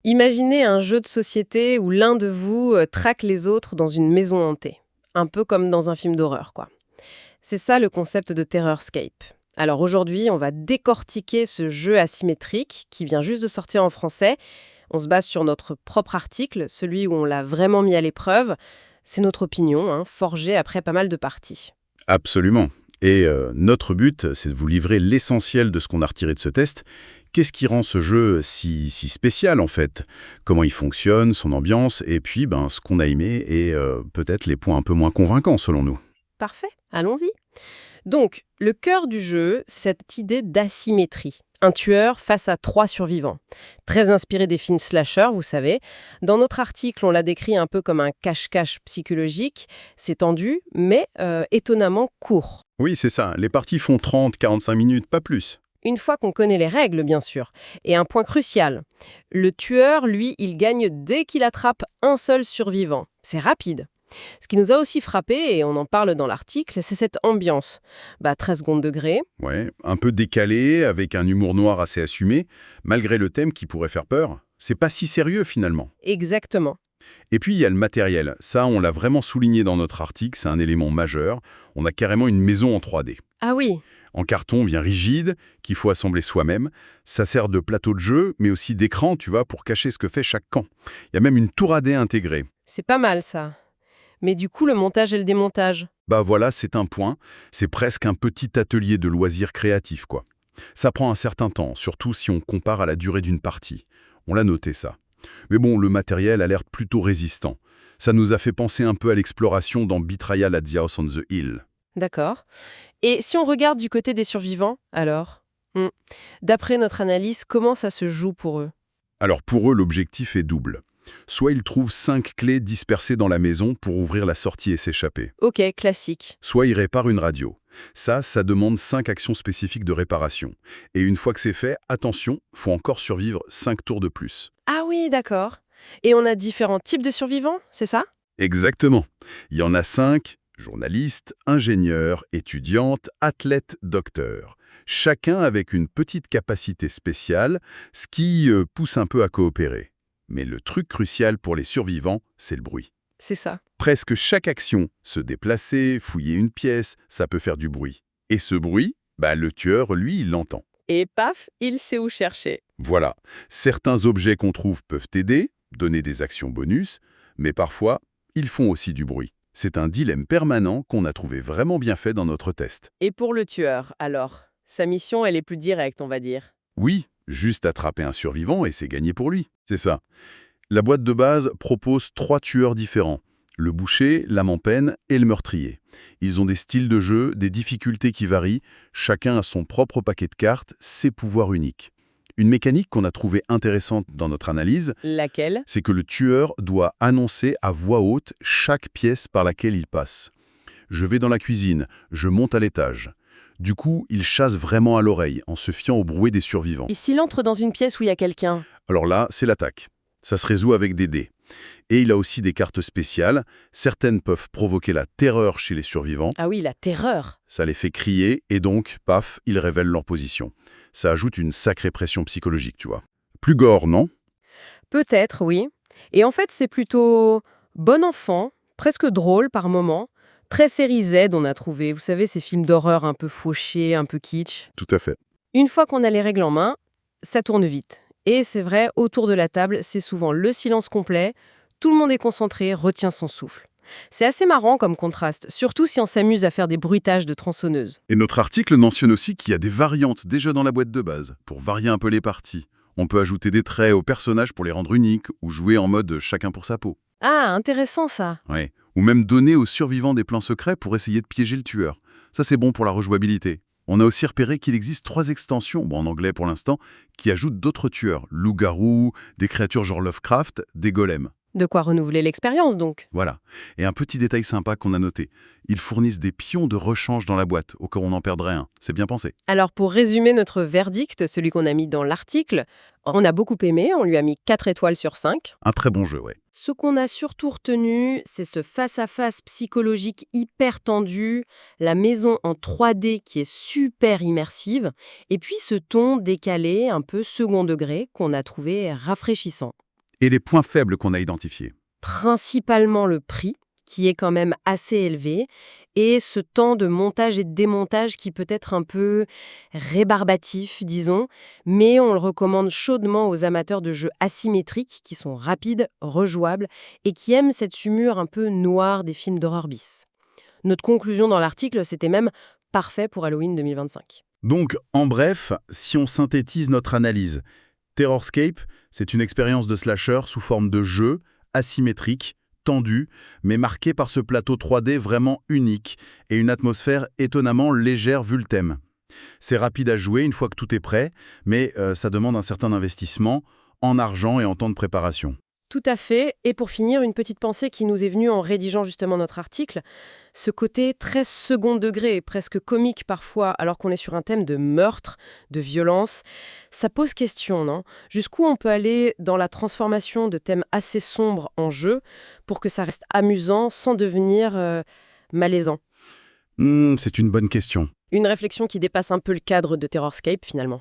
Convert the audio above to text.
Imaginez un jeu de société où l'un de vous traque les autres dans une maison hantée. Un peu comme dans un film d'horreur, quoi. C'est ça le concept de Terrorscape. Alors aujourd'hui, on va décortiquer ce jeu asymétrique qui vient juste de sortir en français. On se base sur notre propre article, celui où on l'a vraiment mis à l'épreuve. C'est notre opinion, forgée après pas mal de parties. Absolument. Et notre but, c'est de vous livrer l'essentiel de ce qu'on a retiré de ce test. Qu'est-ce qui rend ce jeu si spécial, en fait? Comment il fonctionne, son ambiance, et puis ce qu'on a aimé et peut-être les points un peu moins convaincants, selon nous. Parfait, allons-y. Donc, le cœur du jeu, cette idée d'asymétrie. Un tueur face à 3 survivants. Très inspiré des films slasher, vous savez. Dans notre article, on l'a décrit un peu comme un cache-cache psychologique. C'est tendu, mais étonnamment court. Oui, c'est ça. Les parties font 30-45 minutes, pas plus. Une fois qu'on connaît les règles, bien sûr. Et un point crucial. Le tueur, lui, il gagne dès qu'il attrape un seul survivant. C'est rapide. Ce qui nous a aussi frappé, et on en parle dans l'article, c'est cette ambiance. 13 secondes degrés. Ouais, un peu décalé, avec un humour noir assez assumé, malgré le thème qui pourrait faire peur. C'est pas si sérieux, finalement. Exactement. Et puis, il y a le matériel. Ça, on l'a vraiment souligné dans notre article, c'est un élément majeur. On a carrément une maison en 3D. Ah oui, En carton bien rigide, qu'il faut assembler soi-même. Ça sert de plateau de jeu, mais aussi d'écran, tu vois, pour cacher ce que fait chaque camp. Il y a même une tour AD intégrée. c'est pas mal ça. Mais du coup, le montage et le démontage. Voilà, c'est un point. C'est presque un petit atelier de loisirs créatifs, quoi. Ça prend un certain temps, surtout si on compare à la durée d'une partie. On l'a noté, ça. Mais bon, le matériel a l'air plutôt résistant. Ça nous a fait penser un peu à l'exploration dans Betrayal at the House on the Hill. D'accord. Et si on regarde du côté des survivants, alors D'après notre analyse, comment ça se joue pour eux? Alors pour eux, l'objectif est double. Soit ils trouvent 5 clés dispersées dans la maison pour ouvrir la sortie et s'échapper. Ok, classique. Soit ils réparent une radio. Ça demande 5 actions spécifiques de réparation. Et une fois que c'est fait, attention, faut encore survivre 5 tours de plus. Ah oui, d'accord. Et on a différents types de survivants, c'est ça? Exactement. Il y en a 5, journalistes, ingénieurs, étudiantes, athlètes, docteurs. Chacun avec une petite capacité spéciale, ce qui pousse un peu à coopérer. Mais le truc crucial pour les survivants, c'est le bruit. C'est ça. Presque chaque action, se déplacer, fouiller une pièce, ça peut faire du bruit. Et ce bruit, le tueur, lui, il l'entend. Et paf, il sait où chercher. Voilà. Certains objets qu'on trouve peuvent aider, donner des actions bonus, mais parfois, ils font aussi du bruit. C'est un dilemme permanent qu'on a trouvé vraiment bien fait dans notre test. Et pour le tueur, alors? Sa mission, elle est plus directe, on va dire. Oui, juste attraper un survivant et c'est gagné pour lui. C'est ça. La boîte de base propose 3 tueurs différents. Le boucher, l'âme en peine et le meurtrier. Ils ont des styles de jeu, des difficultés qui varient. Chacun a son propre paquet de cartes, ses pouvoirs uniques. Une mécanique qu'on a trouvée intéressante dans notre analyse, Laquelle? c'est que le tueur doit annoncer à voix haute chaque pièce par laquelle il passe. Je vais dans la cuisine, je monte à l'étage. Du coup, il chasse vraiment à l'oreille, en se fiant au bruit des survivants. Et s'il entre dans une pièce où il y a quelqu'un? Alors là, c'est l'attaque. Ça se résout avec des dés. Et il a aussi des cartes spéciales. Certaines peuvent provoquer la terreur chez les survivants. Ah oui, la terreur. Ça les fait crier et donc, paf, ils révèlent leur position. Ça ajoute une sacrée pression psychologique, tu vois. Plus gore, non? Peut-être, oui. Et en fait, c'est plutôt bon enfant, presque drôle par moments. Très série Z, on a trouvé. Vous savez, ces films d'horreur un peu fauchés, un peu kitsch. Tout à fait. Une fois qu'on a les règles en main, ça tourne vite. Et c'est vrai, autour de la table, c'est souvent le silence complet. Tout le monde est concentré, retient son souffle. C'est assez marrant comme contraste, surtout si on s'amuse à faire des bruitages de tronçonneuses. Et notre article mentionne aussi qu'il y a des variantes déjà dans la boîte de base, pour varier un peu les parties. On peut ajouter des traits aux personnages pour les rendre uniques, ou jouer en mode chacun pour sa peau. Ah, intéressant ça. Ouais. Ou même donner aux survivants des plans secrets pour essayer de piéger le tueur. Ça, c'est bon pour la rejouabilité. On a aussi repéré qu'il existe 3 extensions, en anglais pour l'instant, qui ajoutent d'autres tueurs. Loups-garous, des créatures genre Lovecraft, des golems. De quoi renouveler l'expérience donc. Voilà. Et un petit détail sympa qu'on a noté. Ils fournissent des pions de rechange dans la boîte, au cas où on en perdrait un. C'est bien pensé. Alors pour résumer notre verdict, celui qu'on a mis dans l'article, on a beaucoup aimé, on lui a mis 4 étoiles sur 5. Un très bon jeu, ouais. Ce qu'on a surtout retenu, c'est ce face-à-face psychologique hyper tendu, la maison en 3D qui est super immersive, et puis ce ton décalé, un peu second degré, qu'on a trouvé rafraîchissant. Et les points faibles qu'on a identifiés? Principalement le prix, qui est quand même assez élevé, et ce temps de montage et de démontage qui peut être un peu rébarbatif, disons, mais on le recommande chaudement aux amateurs de jeux asymétriques qui sont rapides, rejouables et qui aiment cette humeur un peu noire des films d'horreur bis. Notre conclusion dans l'article, c'était même parfait pour Halloween 2025. Donc, en bref, si on synthétise notre analyse, Terrorscape, c'est une expérience de slasher sous forme de jeu, asymétrique, tendu, mais marqué par ce plateau 3D vraiment unique et une atmosphère étonnamment légère vu le thème. C'est rapide à jouer une fois que tout est prêt, mais ça demande un certain investissement en argent et en temps de préparation. Tout à fait. Et pour finir, une petite pensée qui nous est venue en rédigeant justement notre article. Ce côté très second degré, presque comique parfois, alors qu'on est sur un thème de meurtre, de violence, ça pose question, non? Jusqu'où on peut aller dans la transformation de thèmes assez sombres en jeu pour que ça reste amusant sans devenir malaisant? C'est une bonne question. Une réflexion qui dépasse un peu le cadre de Terrorscape finalement.